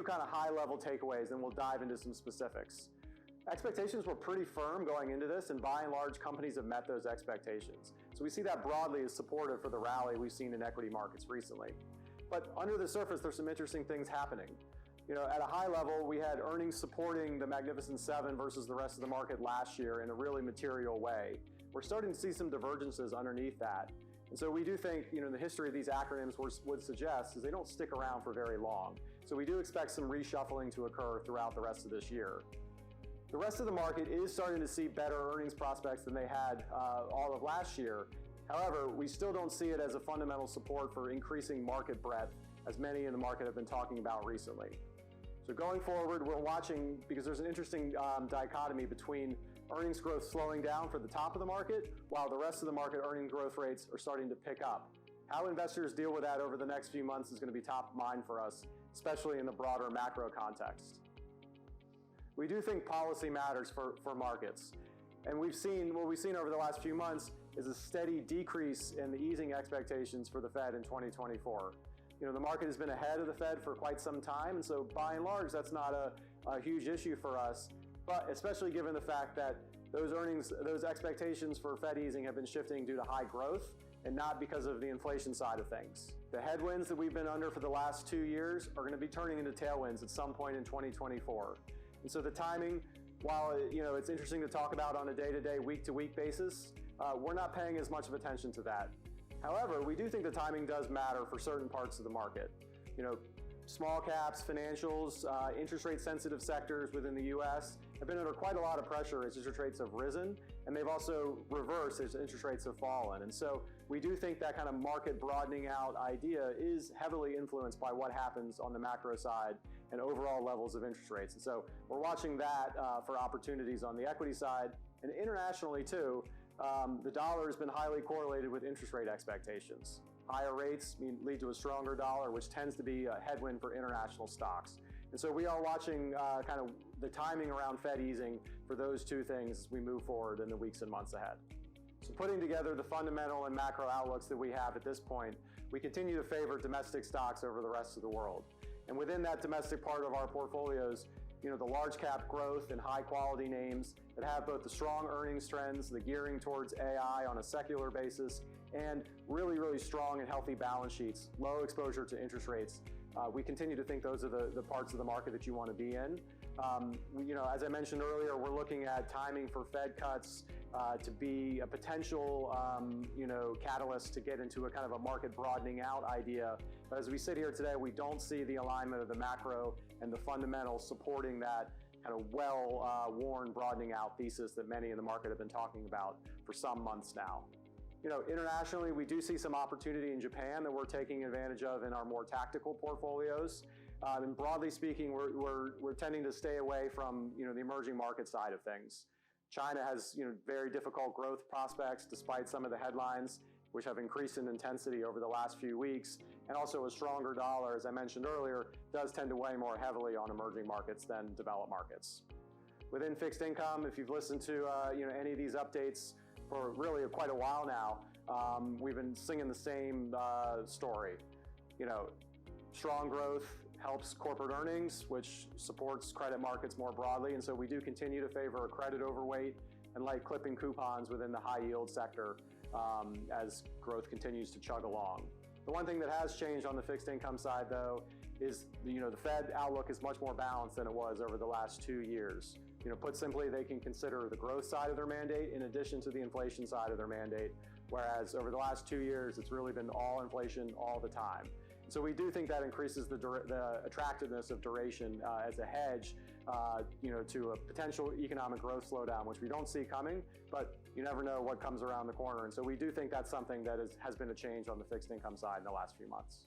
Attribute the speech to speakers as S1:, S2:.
S1: kind of high-level takeaways, and we'll dive into some specifics. Expectations were pretty firm going into this, and by and large, companies have met those expectations. So we see that broadly as supportive for the rally we've seen in equity markets recently. But under the surface, there's some interesting things happening. At a high level, we had earnings supporting the Magnificent Seven versus the rest of the market last year in a really material way. We're starting to see some divergences underneath that. And so we do think, the history of these acronyms would suggest is they don't stick around for very long. So we do expect some reshuffling to occur throughout the rest of this year. The rest of the market is starting to see better earnings prospects than they had all of last year. However, we still don't see it as a fundamental support for increasing market breadth, as many in the market have been talking about recently. So going forward, we're watching, because there's an interesting dichotomy between earnings growth slowing down for the top of the market, while the rest of the market earning growth rates are starting to pick up. How investors deal with that over the next few months is going to be top of mind for us, especially in the broader macro context. We do think policy matters for markets. And what we've seen over the last few months is a steady decrease in the easing expectations for the Fed in 2024. The market has been ahead of the Fed for quite some time, and so by and large, that's not a huge issue for us, but especially given the fact that those expectations for Fed easing have been shifting due to high growth and not because of the inflation side of things. The headwinds that we've been under for the last 2 years are going to be turning into tailwinds at some point in 2024. And so the timing, while it's interesting to talk about on a day-to-day, week-to-week basis, we're not paying as much of attention to that. However, we do think the timing does matter for certain parts of the market. Small caps, financials, interest rate sensitive sectors within the US have been under quite a lot of pressure as interest rates have risen, and they've also reversed as interest rates have fallen. And so we do think that kind of market broadening out idea is heavily influenced by what happens on the macro side and overall levels of interest rates. And so we're watching that for opportunities on the equity side, and internationally too. The dollar has been highly correlated with interest rate expectations. Higher rates lead to a stronger dollar, which tends to be a headwind for international stocks. And so we are watching kind of the timing around Fed easing for those two things as we move forward in the weeks and months ahead. So putting together the fundamental and macro outlooks that we have at this point, we continue to favor domestic stocks over the rest of the world. And within that domestic part of our portfolios, the large cap growth and high quality names that have both the strong earnings trends, the gearing towards AI on a secular basis, and really, really strong and healthy balance sheets, low exposure to interest rates. We continue to think those are the parts of the market that you want to be in. As I mentioned earlier, we're looking at timing for Fed cuts to be a potential, catalyst to get into a kind of a market broadening out idea. But as we sit here today, we don't see the alignment of the macro and the fundamentals supporting that kind of well-worn broadening out thesis that many in the market have been talking about for some months now. Internationally, we do see some opportunity in Japan that we're taking advantage of in our more tactical portfolios. And broadly speaking, we're tending to stay away from the emerging market side of things. China has very difficult growth prospects despite some of the headlines, which have increased in intensity over the last few weeks, and also a stronger dollar, as I mentioned earlier, does tend to weigh more heavily on emerging markets than developed markets. Within fixed income, if you've listened to any of these updates for really quite a while now, we've been singing the same story. Strong growth helps corporate earnings, which supports credit markets more broadly, and so we do continue to favor a credit overweight and like clipping coupons within the high yield sector as growth continues to chug along. The one thing that has changed on the fixed income side, though, is the Fed outlook is much more balanced than it was over the last 2 years. Put simply, they can consider the growth side of their mandate in addition to the inflation side of their mandate, whereas over the last 2 years, it's really been all inflation all the time. So we do think that increases the attractiveness of duration as a hedge, to a potential economic growth slowdown, which we don't see coming, but you never know what comes around the corner. And so we do think that's something that has been a change on the fixed income side in the last few months.